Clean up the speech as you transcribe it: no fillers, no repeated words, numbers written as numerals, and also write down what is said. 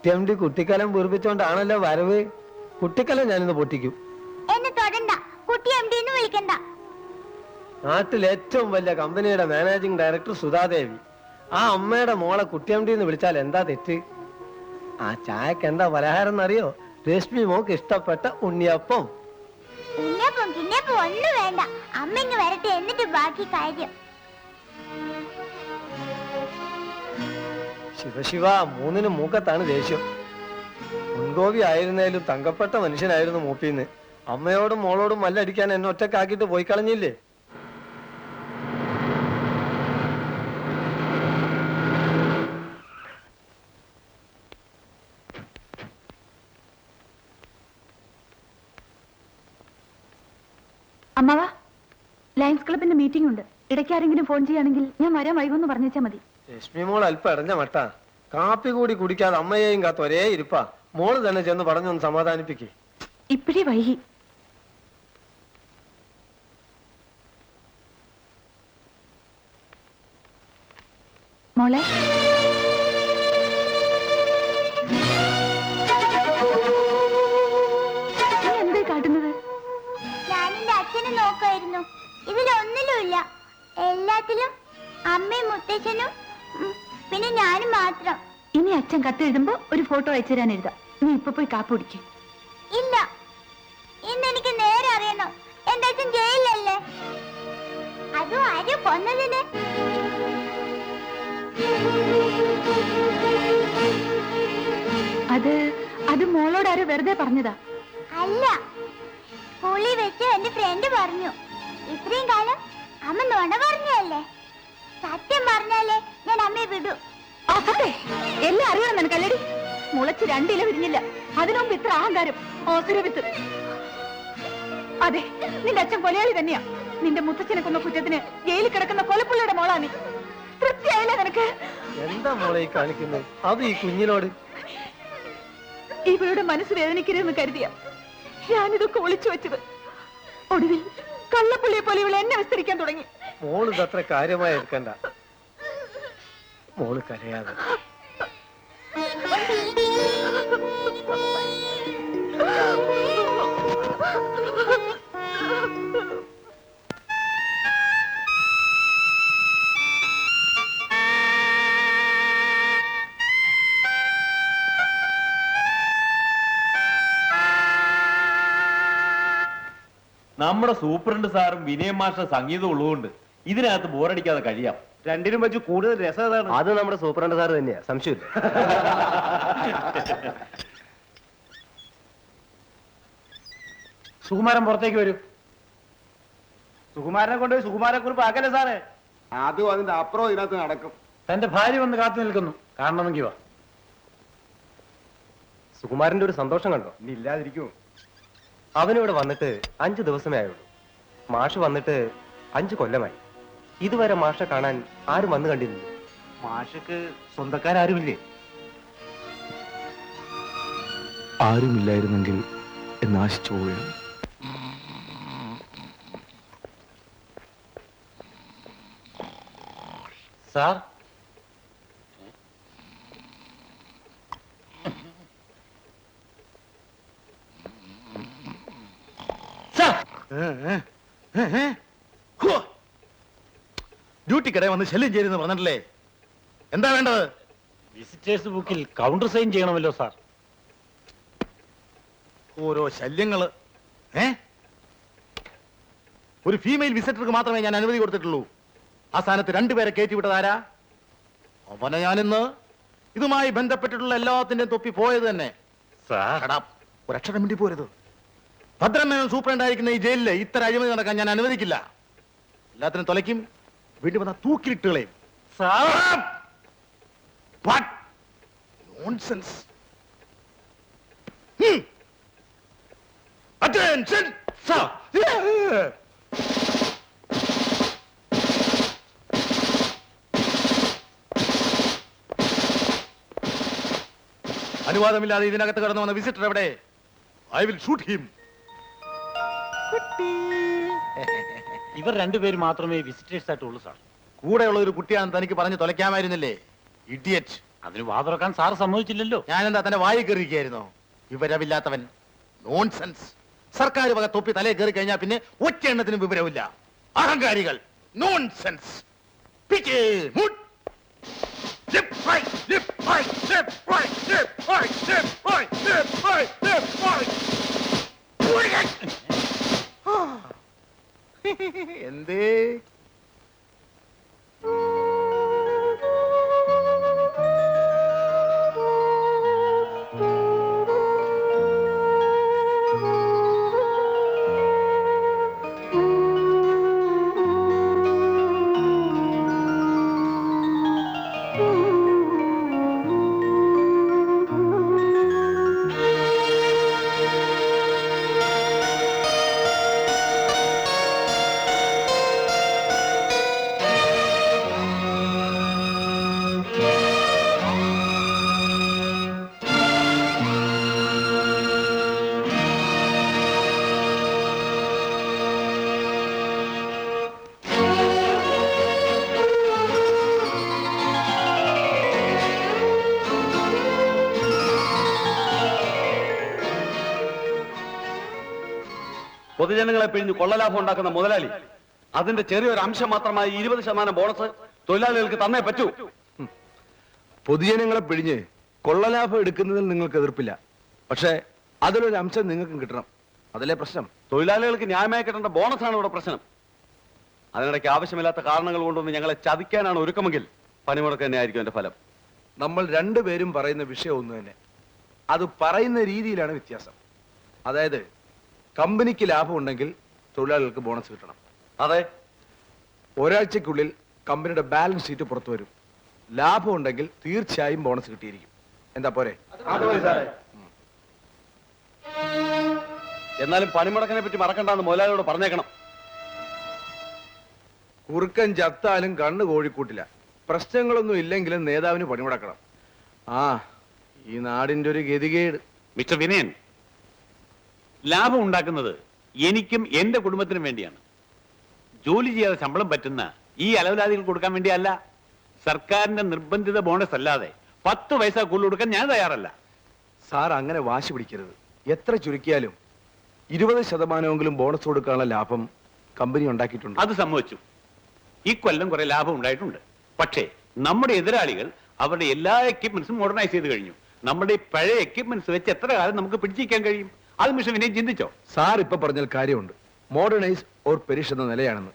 കുട്ടിയമ്മ കുട്ടിക്കാലം പൂർപ്പിച്ചോണ്ടാണല്ലോ വരവ്. കുട്ടിക്കാലം ഞാനിന്ന് പൊട്ടിക്കും. എന്നെ തൊടണ്ട, കുട്ടിയമ്മ വിളിക്കണ്ട. നാട്ടിൽ ഏറ്റവും വലിയ കമ്പനിയുടെ മാനേജിംഗ് ഡയറക്ടർ സുധാദേവി. ആ അമ്മയുടെ മോളെ കുട്ടിയമ്മ വിളിച്ചാൽ എന്താ തെറ്റ്? ആ ചായക്ക് എന്താ പലഹാരം എന്നറിയോ? രശ്മി മോക്ക് ഇഷ്ടപ്പെട്ട ഉണ്ണിയപ്പം. ഉണ്ണിയപ്പം കിണ്ണിയപ്പം ഒന്നും വേണ്ട, അമ്മ ഇങ്ങ് വരട്ടെ, എന്നിട്ട് ബാക്കി കാര്യം. ശിവശിവ, മൂന്നിന് മൂക്കത്താണ് ദേഷ്യം. മുൻകോപി ആയിരുന്നേലും തങ്കപ്പെട്ട മനുഷ്യനായിരുന്നു മൂപ്പിന്ന്. അമ്മയോടും മോളോടും മല്ലടിക്കാൻ എന്നെ ഒറ്റക്കാക്കിട്ട് പോയി കളഞ്ഞില്ലേ? അമ്മാവ, ലയൺസ് ക്ലബിന്റെ മീറ്റിംഗ് ഉണ്ട്. ഇടയ്ക്ക് ആരെങ്കിലും ഫോൺ ചെയ്യുകയാണെങ്കിൽ ഞാൻ വരാൻ വൈകുമെന്ന് പറഞ്ഞാൽ മതി. രശ്മി മോൾ അല്പം അടഞ്ഞ മട്ട. കാപ്പി കൂടി കുടിക്കാതെ അമ്മയെയും കാത്ത് ഒരേ ഇരിപ്പാ. മോള് തന്നെ ചെന്ന് പറഞ്ഞൊന്ന് സമാധാനിപ്പിക്കേ. ഇപ്പോഴേ വൈകി. മോളെ, നീ എന്താ കാട്ടുന്നത്? ഞാനെന്റെ അച്ഛനെ നോക്കായിരുന്നു. ഇതിലൊന്നിലുമില്ല, എല്ലാത്തിലും അമ്മയും മുത്തച്ഛനും പിന്നെ ഞാനും മാത്രം. ഇനി അച്ഛൻ കത്തെഴുതുമ്പോ ഒരു ഫോട്ടോ അയച്ചു തരാൻ എഴുതാം. നീ ഇപ്പൊ പോയി കാപ്പ് കുടിക്കും. ഇല്ല, ഇന്ന് എനിക്ക് നേരെ അറിയണം. എന്റെ അച്ഛൻ ജയിലല്ലേ, അതും ആരും കൊന്നതിന്. അത് മോളോട് ആരോ വെറുതെ പറഞ്ഞതാ. അല്ല, സ്കൂളിൽ വെച്ച് എന്റെ ഫ്രണ്ട് പറഞ്ഞു. ഇത്രയും കാലം അമ്മ നുണ പറഞ്ഞല്ലേ, സത്യം പറഞ്ഞാലേ ഞാൻ അമ്മയെ വിടൂ. എല്ലാം അറിയണം നിനക്കല്ലേടി. മുളച്ച് രണ്ടില വിരിഞ്ഞില്ല, അതിനുമുമ്പ് ഇത്ര അഹങ്കാരം. ഓസുരവിത്ത്. അതെ, നിന്റെ അച്ഛൻ കൊലയാളി തന്നെയാ. നിന്റെ മുത്തച്ഛനെ കൊന്ന കുറ്റത്തിന് ജയിലിൽ കിടക്കുന്ന കൊലപ്പുള്ളിയുടെ മോളാ നീ. തൃപ്തിയായില്ല നിനക്ക്? എന്താ മോളെ ഈ കാണിക്കുന്നത്? അത് ഈ കുഞ്ഞിനോട് ഇവളുടെ മനസ്സ് വേദനിക്കരുതെന്ന് കരുതിയ ഞാനിതൊക്കെ ഒളിച്ചു വെച്ചത്. ഒടുവിൽ കള്ളപ്പുള്ളിയെ പോലെ ഇവൾ എന്നെ വിസ്തരിക്കാൻ തുടങ്ങി. മോള് ഇതത്ര കാര്യമായി എടുക്കണ്ട. മോള് കരയാതെ. നമ്മുടെ സൂപ്രണ്ട് സാറും വിനയം മാഷ സംഗീതം ഉള്ളതുകൊണ്ട് ഇതിനകത്ത് ബോറടിക്കാതെ കഴിയാം. രണ്ടിനും വെച്ച് കൂടുതൽ രസം അത് നമ്മുടെ സൂപ്രണ്ട് സാർ തന്നെയാ, സംശയമില്ല. സുകുമാരൻ പുറത്തേക്ക് വരൂ. സുകുമാരനെ കൊണ്ടുപോയി സുകുമാരക്കുറിപ്പ് ആക്കല്ലേ സാറേ? അതും അതിന്റെ അപ്പുറം ഇതിനകത്ത് നടക്കും. തന്റെ ഭാര്യ വന്ന് കാത്തു നിൽക്കുന്നു, കാണണമെങ്കിൽ വാ. സുകുമാരന്റെ ഒരു സന്തോഷം കണ്ടോ? ഇനി ഇല്ലാതിരിക്കുമോ? അവനിവിടെ വന്നിട്ട് 5 ദിവസമേ ആയുള്ളൂ. മാഷ് വന്നിട്ട് 5 കൊല്ലമായി. ഇതുവരെ മാഷെ കാണാൻ ആരും വന്നു കണ്ടിരുന്നില്ല. മാഷക്ക് സ്വന്തക്കാരുമില്ലേ? ആരുമില്ലായിരുന്നെങ്കിൽ എന്നാശിച്ചു പോവുകയാണ്. സാർ, ഡ്യൂട്ടിക്കിടെ വന്ന് ശല്യം ചെയ്യുന്നു പറഞ്ഞിട്ടില്ലേ? എന്താ വേണ്ടത്? വിസിറ്റേഴ്സ് ബുക്കിൽ കൗണ്ടർ സൈൻ ചെയ്യണമല്ലോ സാർ. ഓരോ ശല്യങ്ങള്. ഒരു ഫീമെയിൽ വിസിറ്റർക്ക് മാത്രമേ ഞാൻ അനുമതി കൊടുത്തിട്ടുള്ളൂ. ആ സ്ഥാനത്ത് 2 പേരെ കയറ്റിവിട്ടതാരാ? അവനെ ഞാനിന്ന് ഇതുമായി ബന്ധപ്പെട്ടിട്ടുള്ള എല്ലാത്തിന്റെയും തൊപ്പി പോയത് തന്നെ. ഒരക്ഷരം വേണ്ടി പോരുത്. ഭദ്രമേനോൻ സൂപ്രണ്ടായിരിക്കുന്ന ഈ ജയിലില് ഇത്തരം അഴിമതി നടക്കാൻ ഞാൻ അനുവദിക്കില്ല. എല്ലാത്തിനും തൊലയ്ക്കും, വീട്ടിൽ വന്ന തൂക്കിലിട്ടുകളെയും. Attention, sir. അനുവാദമില്ലാതെ ഇതിനകത്ത് കടന്നു വന്ന വിസിറ്റർ എവിടെ? I will shoot him. ഇവർ 2 പേര് മാത്രമേ വിസിറ്റേഴ്സ് ആയിട്ടുള്ളൂ സാർ. കൂടെയുള്ള ഒരു കുട്ടിയാണെന്ന് തനിക്ക് പറഞ്ഞ് തൊലയ്ക്കാമായിരുന്നില്ലേ? ഇഡിയറ്റ്. അതിന് വാതുറക്കാൻ സാർ സമ്മതിച്ചില്ലല്ലോ. ഞാൻ എന്താ തന്നെ വായി കയറിയിരിക്കായിരുന്നോ? വിവരമില്ലാത്തവൻ. നോൺസെൻസ്. സർക്കാർ വക തൊപ്പി തലയിൽ കയറി കഴിഞ്ഞാൽ പിന്നെ ഒറ്റ എണ്ണത്തിനും വിവരമില്ല. അഹങ്കാരികൾ. നോൺസെൻസ്. പിച്ചേ, മുട്ട്. Left, right, left, right, left, right, left, right, left, right, left, right, left, right. എന്തേ? പൊതുജനങ്ങളെ പിഴിഞ്ഞ് കൊള്ളലാഭം ഉണ്ടാക്കുന്ന മുതലാളി അതിന്റെ ചെറിയൊരു അംശം മാത്രമായി 20% ബോണസ് തൊഴിലാളികൾക്ക് തന്നേ പറ്റൂ. പൊതുജനങ്ങളെ പിഴിഞ്ഞ് കൊള്ളലാഭം എടുക്കുന്നതിൽ നിങ്ങൾക്ക് എതിർപ്പില്ല, പക്ഷേ അതിലൊരു അംശം നിങ്ങൾക്കും കിട്ടണം. അതല്ലേ പ്രശ്നം? തൊഴിലാളികൾക്ക് ന്യായമായി കിട്ടേണ്ട ബോണസാണ് ഇവിടെ പ്രശ്നം. അതിനിടയ്ക്ക് ആവശ്യമില്ലാത്ത കാരണങ്ങൾ കൊണ്ടൊന്ന് ഞങ്ങളെ ചതിക്കാനാണ് ഒരുക്കമെങ്കിൽ പണിമുടക്ക് തന്നെ ആയിരിക്കും എന്റെ ഫലം. നമ്മൾ രണ്ടുപേരും പറയുന്ന വിഷയം ഒന്ന് തന്നെ. അത് പറയുന്ന രീതിയിലാണ് വ്യത്യാസം. അതായത് കമ്പനിക്ക് ലാഭം ഉണ്ടെങ്കിൽ തൊഴിലാളികൾക്ക് ബോണസ് കിട്ടണം. അതെ, ഒരാഴ്ചക്കുള്ളിൽ കമ്പനിയുടെ ബാലൻസ് ഷീറ്റ് പുറത്തു വരും. ലാഭം ഉണ്ടെങ്കിൽ തീർച്ചയായും ബോണസ് കിട്ടിയിരിക്കും. എന്താ പോരെ? എന്നാലും പണിമുടക്കിനെ പറ്റി മറക്കണ്ടെന്ന് മുതലാളിയോട് പറഞ്ഞേക്കണം. കുറുക്കൻ ചത്താലും കണ്ണ് കോഴിക്കൂട്ടില്ല. പ്രശ്നങ്ങളൊന്നും ഇല്ലെങ്കിലും നേതാവിന് പണിമുടക്കണം. ആ, ഈ നാടിന്റെ ഒരു ഗതികേട്. മിസ്റ്റർ വിനയൻ, ലാഭം ഉണ്ടാക്കുന്നത് എനിക്കും എന്റെ കുടുംബത്തിനും വേണ്ടിയാണ്. ജോലി ചെയ്യാതെ ശമ്പളം പറ്റുന്ന ഈ അലവലാദികൾ കൊടുക്കാൻ വേണ്ടിയല്ല. സർക്കാരിന്റെ നിർബന്ധിത ബോണസ് അല്ലാതെ 10 പൈസ കൂടുതൽ കൊടുക്കാൻ ഞാൻ തയ്യാറല്ല. സാർ അങ്ങനെ വാശി പിടിക്കരുത്. എത്ര ചുരുക്കിയാലും 20% ബോണസ് കൊടുക്കാനുള്ള ലാഭം കമ്പനി ഉണ്ടാക്കിയിട്ടുണ്ട്. അത് സമ്മതിച്ചു. ഈ കൊല്ലം കുറെ ലാഭം ഉണ്ടായിട്ടുണ്ട്. പക്ഷേ നമ്മുടെ എതിരാളികൾ അവരുടെ എല്ലാ എക്യുപ്മെന്റ്സും മോഡേണൈസ് ചെയ്ത് കഴിഞ്ഞു. നമ്മുടെ ഈ പഴയ എക്യുപ്മെന്റ്സ് വെച്ച് എത്ര കാലം നമുക്ക് പിടിച്ചിരിക്കാൻ കഴിയും? അത് മിസ്റ്റർ വിനയൻ ചിന്തിച്ചോ? സാർ ഇപ്പൊ പറഞ്ഞാൽ കാര്യമുണ്ട്. മോഡേണൈസ് ഓർ പെരിഷ് എന്ന നിലയാണെന്ന്.